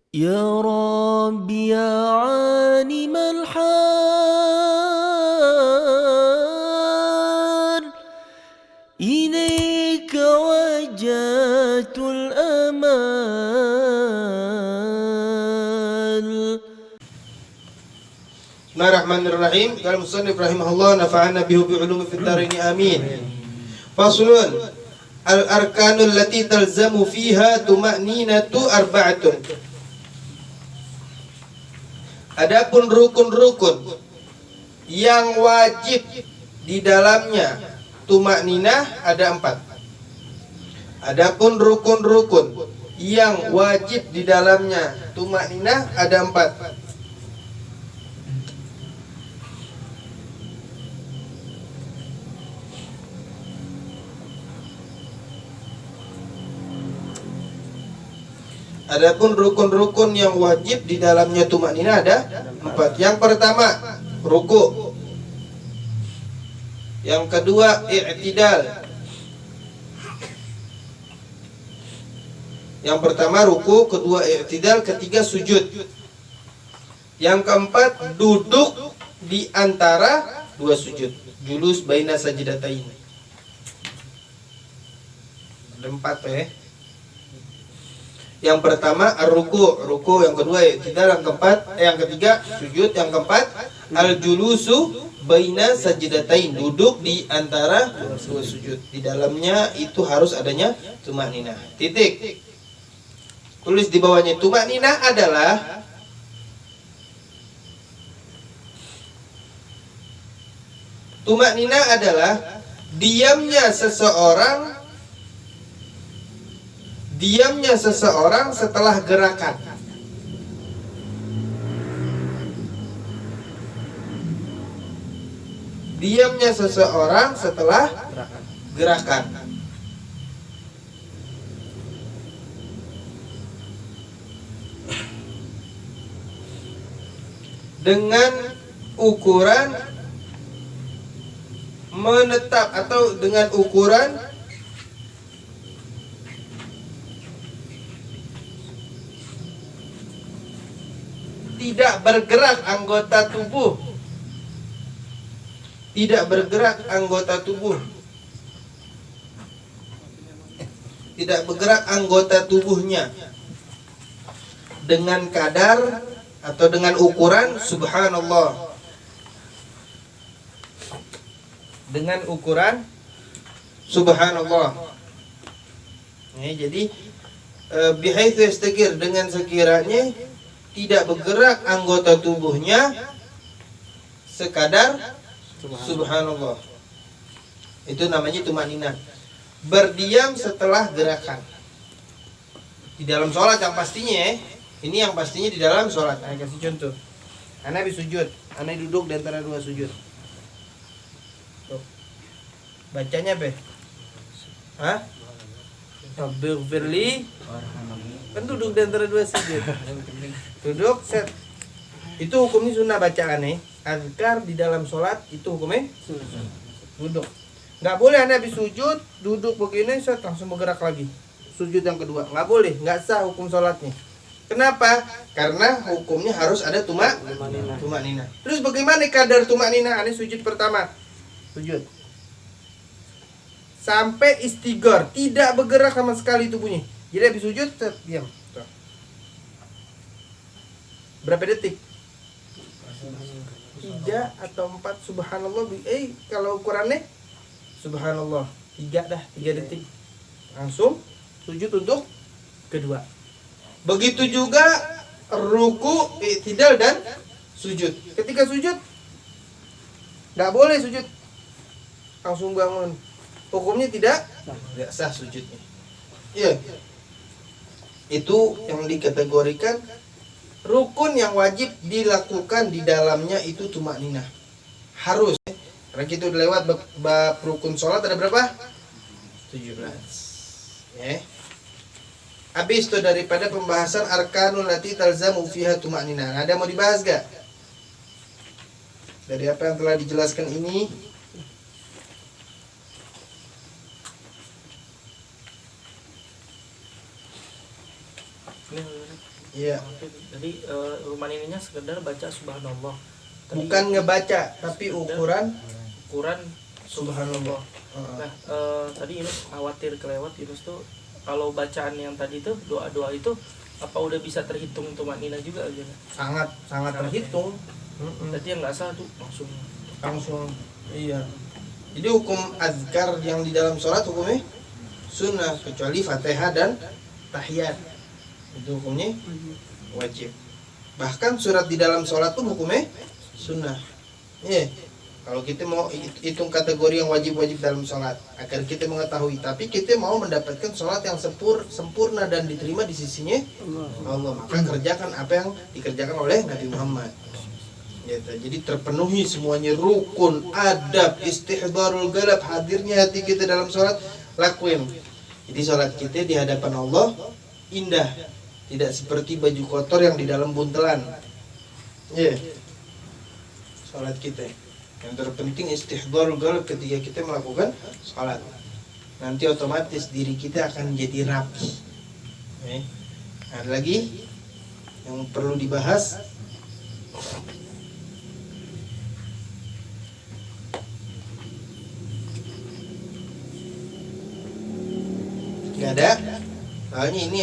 يا رب يا عالم الحال إليك وجهت الأمال. Bismillahirrahmanirrahim. Qala musannif rahimahullah nafa'ana bihi bi'ulumi fid dharain amin. Faslun al-arkanul lati talzamu fiha tuma'ninatu arba'atun. Adapun rukun-rukun yang wajib di dalamnya tuma'ninah ada 4. Adapun rukun-rukun yang wajib di dalamnya tuma'ninah ada 4. Adapun rukun-rukun yang wajib di dalamnya tumakninah ada 4. Yang pertama, ruku. Yang kedua, i'tidal. Yang pertama ruku, kedua i'tidal, ketiga sujud. Yang keempat, duduk di antara dua sujud. Julus baina sajdatain. Ada 4 ya. Yang pertama ruku, yang kedua i'tidal, yang ketiga sujud, yang keempat al-julusu baina sajdatain, duduk di antara dua sujud. Di dalamnya itu harus adanya tumakninah. Titik. Tulis di bawahnya, tumakninah adalah diamnya seseorang setelah gerakan. Diamnya seseorang setelah gerakan. Dengan ukuran menetap atau dengan ukuran tidak bergerak anggota tubuh. Tidak bergerak anggota tubuh. Tidak bergerak anggota tubuhnya. Dengan kadar atau dengan ukuran subhanallah. Dengan ukuran subhanallah. Jadi bihaitsu yastaqir, dengan sekiranya tidak bergerak anggota tubuhnya sekadar subhanallah. Itu namanya tumakninah. Berdiam setelah gerakan. Di dalam sholat yang pastinya ini yang pastinya di dalam sholat. Saya kasih contoh. Ana habis sujud, ana duduk di antara dua sujud. Tuh. Bacanya apa? Hah? Rabbighfirli. Kan duduk di antara dua sujud. Duduk set. Itu hukumnya sunnah bacaan nih. Azkar di dalam sholat itu hukumnya duduk. Nggak boleh Anda habis sujud duduk begini set langsung bergerak lagi. Sujud yang kedua nggak boleh, nggak sah hukum sholatnya. Kenapa? Karena hukumnya harus ada tumakninah. Terus bagaimana kadar tumakninah? Anda sujud pertama, sujud sampai istighfar, tidak bergerak sama sekali tubuhnya. Jadi habis sujud set, diam. Tuh. Berapa detik? 3 atau 4 subhanallah. Kalau ukurannya subhanallah 3 detik. Langsung sujud untuk kedua. Begitu juga ruku, i'tidal dan sujud. Ketika sujud enggak boleh sujud langsung bangun. Hukumnya tidak sah sujudnya. Iya. Itu yang dikategorikan rukun yang wajib dilakukan di dalamnya itu tumakninah. Harus. Karena kita udah lewat bab rukun sholat ada berapa? 17. Ya. Habis itu daripada pembahasan arkanul lati talzamu fiha tumakninah. Ada mau dibahas gak? Dari apa yang telah dijelaskan ini? Iya. Jadi rumah ininya sekedar baca subhanallah. Tadi Bukan ngebaca, tapi ukuran ukuran subhanallah. Nah, tadi Yunus khawatir kelewat. Yunus tuh kalau bacaan yang tadi tuh doa-doa itu apa udah bisa terhitung tumanina juga aja? Sangat terhitung. Tadi yang nggak salah tuh Langsung iya. Jadi hukum azkar yang di dalam sholat hukumnya sunnah kecuali Fatihah dan tahiyat. Itu hukumnya wajib. Bahkan surat di dalam sholat pun hukumnya sunnah. Iya. Kalau kita mau hitung kategori yang wajib-wajib dalam sholat agar kita mengetahui, tapi kita mau mendapatkan sholat yang sempurna dan diterima di sisinya Allah, maka kerjakan apa yang dikerjakan oleh Nabi Muhammad. Jadi terpenuhi semuanya rukun, adab, istihdarul galab, hadirnya hati kita dalam sholat, lakuin. Jadi sholat kita di hadapan Allah indah, tidak seperti baju kotor yang di dalam buntelan. Sholat kita yang terpenting istihdarul galab ketika kita melakukan sholat. Nanti otomatis diri kita akan jadi rapi. Ada lagi yang perlu dibahas. Nggak ada. Soalnya ini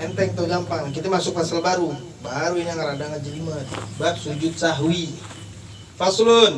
enteng tuh, gampang. Kita masuk pasal baru ini yang rada ngajelimet. Bab sujud sahwi. Faslun.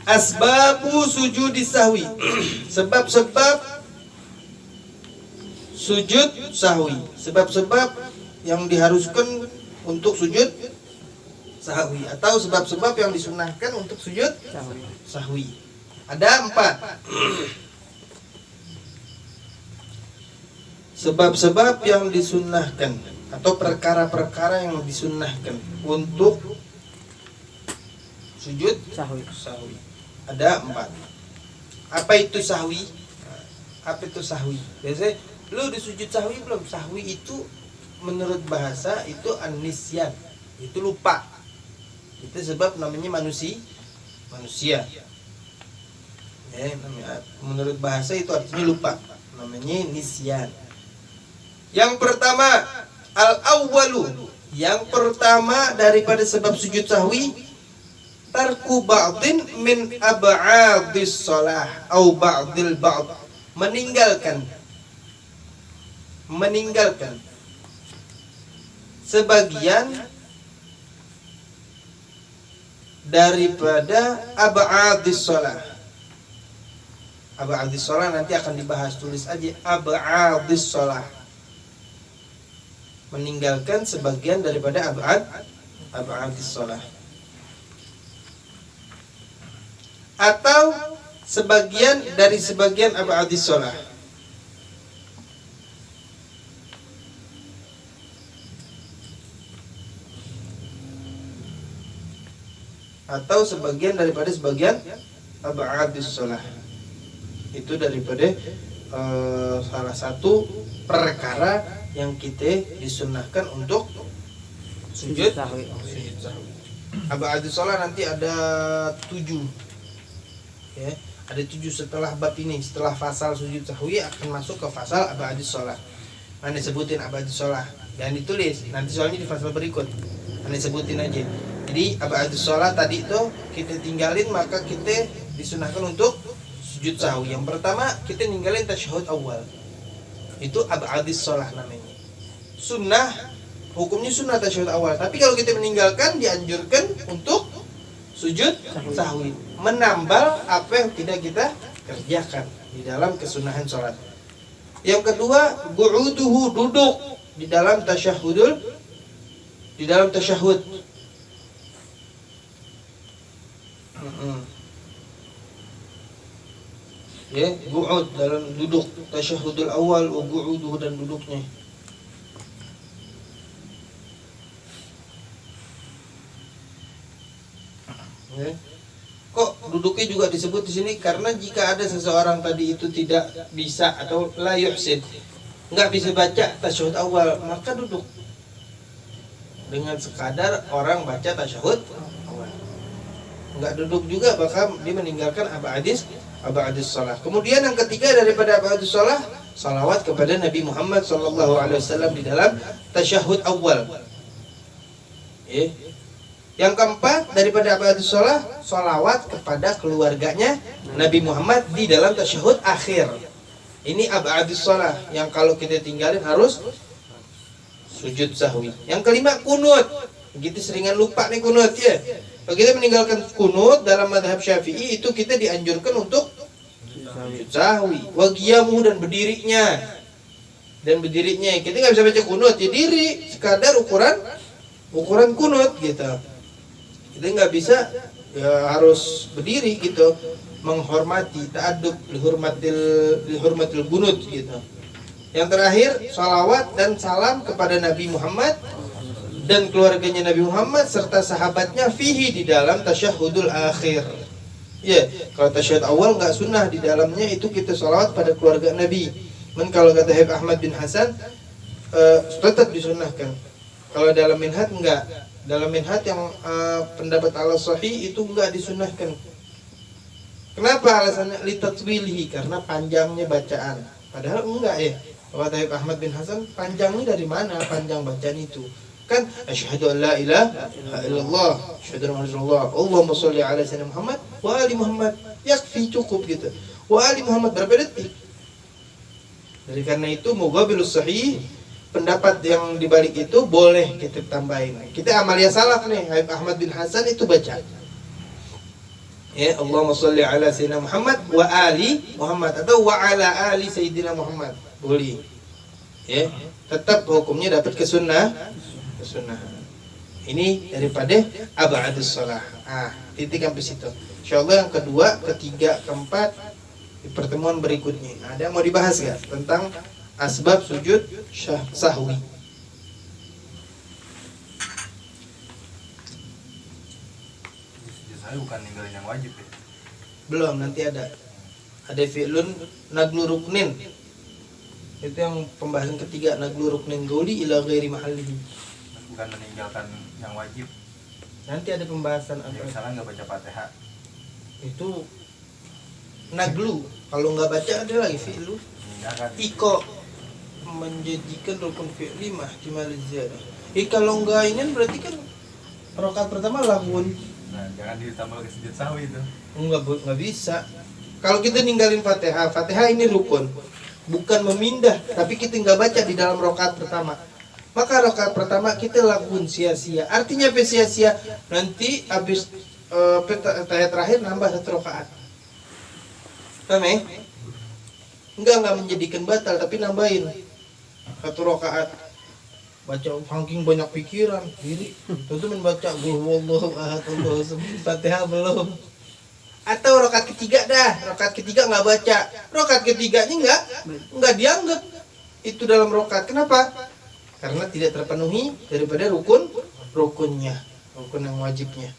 Asbabu sujudi sahwi. Sebab-sebab sujud sahwi. Sebab-sebab yang diharuskan untuk sujud sahwi atau sebab-sebab yang disunahkan untuk sujud sahwi. Ada 4. Sebab-sebab yang disunnahkan atau perkara-perkara yang disunnahkan untuk sujud sahwi. Ada 4. Apa itu sahwi? Apa itu sahwi? Biasanya lu di sujud sahwi belum? Sahwi itu menurut bahasa itu an-nisyan, itu lupa. Itu sebab namanya manusia. Menurut bahasa itu artinya lupa. Namanya nisyan. Yang pertama, al-awwalu, yang pertama daripada sebab sujud sahwi, tarku ba'din min ab'adis shalah au ba'dil ba'd, meninggalkan sebagian daripada ab'adis shalah. Ab'adis shalah nanti akan dibahas, tulis aja ab'adis shalah. Meninggalkan sebagian daripada ab'adis shalah. Atau sebagian dari sebagian ab'adis shalah. Atau sebagian daripada sebagian ab'adis shalah. Itu daripada salah satu perkara yang kita disunnahkan untuk sujud sahwi. Ab'adis shalah nanti ada 7. Ya, ada 7 setelah bab ini. Setelah fasal sujud sahwi akan masuk ke fasal ab'adis shalah. Anda sebutin ab'adis shalah. Jangan ditulis, nanti soalnya di fasal berikut. Anda sebutin aja. Jadi ab'adis shalah tadi itu kita tinggalin, maka kita disunahkan untuk sujud sahwi. Yang pertama kita ninggalin tasyahud awal. Itu ab'adis shalah namanya. Sunnah, hukumnya sunnah tasyahud awal. Tapi kalau kita meninggalkan, dianjurkan untuk sujud sahwi, menambal apa yang tidak kita kerjakan di dalam kesunahan sholat. Yang kedua, qu'uduhu, duduk di dalam tasyahud. Ya, qu'ud dalam duduk, tasyahudul awal, wa qu'uduhu, dan duduknya. Ya. Kok duduknya juga disebut di sini? Karena jika ada seseorang tadi itu tidak bisa atau la yuhsin, nggak bisa baca tasyahud awal, maka duduk. Dengan sekadar orang baca tasyahud awal, nggak duduk juga, maka dia meninggalkan ab'adis shalah. Kemudian yang ketiga daripada ab'adis shalah, salawat kepada Nabi Muhammad SAW di dalam tasyahud awal. Yang keempat daripada abadus shalah, salawat kepada keluarganya Nabi Muhammad di dalam tasyahud akhir. Ini abadus shalah yang kalau kita tinggalin harus sujud sahwi. Yang kelima kunut. Kita seringan lupa nih kunut ya. Kalau kita meninggalkan kunut dalam mazhab Syafi'i itu kita dianjurkan untuk sujud sahwi, wa qiyamuhu dan berdirinya. Kita nggak bisa baca kunut ya diri, sekadar ukuran kunut gitu. Kita nggak bisa ya harus berdiri gitu, menghormati ta'adub lihurmatil kunut gitu. Yang terakhir salawat dan salam kepada Nabi Muhammad dan keluarganya Nabi Muhammad serta sahabatnya fihi di dalam tasyahudul akhir. Ya, kalau tasyahud awal nggak sunnah di dalamnya itu kita salawat pada keluarga Nabi. Kalau kata Habib Ahmad bin Hasan tetap disunnahkan. Kalau dalam minhaj enggak. Dalam minhaj yang pendapat ala sahih itu enggak disunnahkan. Kenapa alasannya? Litatwilihi, karena panjangnya bacaan. Padahal enggak ya. Kata Habib Ahmad bin Hasan, panjangnya dari mana panjang bacaan itu? Kan asyhadu an la ilaha illallah, asyhadu anna rasulullah, Allahumma sholli ala sayyidina Muhammad wa ali Muhammad. Yakfi, cukup gitu. Wa ali Muhammad berapa detik? Dari karena itu muqabilus sahih, pendapat yang dibalik itu boleh kita tambahin. Kita amalia salaf nih, Habib Ahmad bin Hasan itu baca. Ya, Allahumma sholli ala sayyidina Muhammad wa ali Muhammad atau wa ala ali sayyidina Muhammad. Boleh. Ya, tetap hukumnya dapat kesunnah. Ini daripada abadus shalah. Titik sampai situ. Insyaallah yang kedua, ketiga, keempat di pertemuan berikutnya. Ada yang mau dibahas nggak tentang asbab sujud sahwi? Sujud sahwi bukan ninggalin yang wajib ya? Belum, nanti ada fi'lun naglu ruknin. Itu yang pembahasan ketiga, naglu ruknin gauli ila ghairi mahallihi. Bukan meninggalkan yang wajib. Nanti ada pembahasan Ya, apa? misalnya nggak baca Fatihah. Itu naglu. Kalau nggak baca ada lagi fi'lu. Meninggalkan. Iko menjadikan rukun fi'li mahtimal ziyadah. Kalau nggak ini berarti kan rakaat pertama lagun. Nah, jangan ditambah ke sujud sahwi itu. Nggak bisa. Kalau kita ninggalin Fatihah ini rukun. Bukan memindah, tapi kita nggak baca di dalam rakaat pertama. Maka rakaat pertama kita lagun sia-sia. Artinya apa sia-sia? Nanti habis tahiyat terakhir nambah 1 rakaat. Paham ya? Enggak menjadikan batal, tapi nambahin 1 rakaat. Baca saking banyak pikiran, diri. Tentu membaca qul huwallahu ahad, Allahu samad, Fatihah belum. Atau rakaat ketiga dah, rakaat ketiga nggak baca, rakaat ketiganya nggak dianggap itu dalam rakaat. Kenapa? Karena tidak terpenuhi daripada rukunnya, rukun yang wajibnya.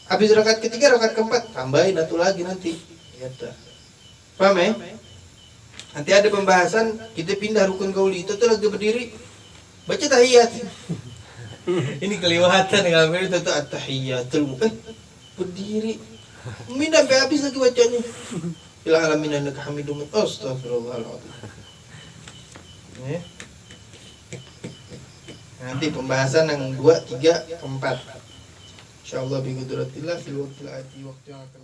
Habis rakaat ketiga, rakaat keempat tambahin 1 lagi nanti. Gitu. Paham ya? Nanti ada pembahasan kita pindah rukun gauli itu tuh lagi berdiri baca tahiyat. Ini kelewatan ngambil itu tuh at-tahiyatul berdiri. Mindah sampai habis lagi bacanya. Ila alamin innaka hamidum. Astagfirullahaladzim. Nanti pembahasan yang 2, 3, 4. Insyaallah bi qudratillah fil waqtil ati, waktu yang akan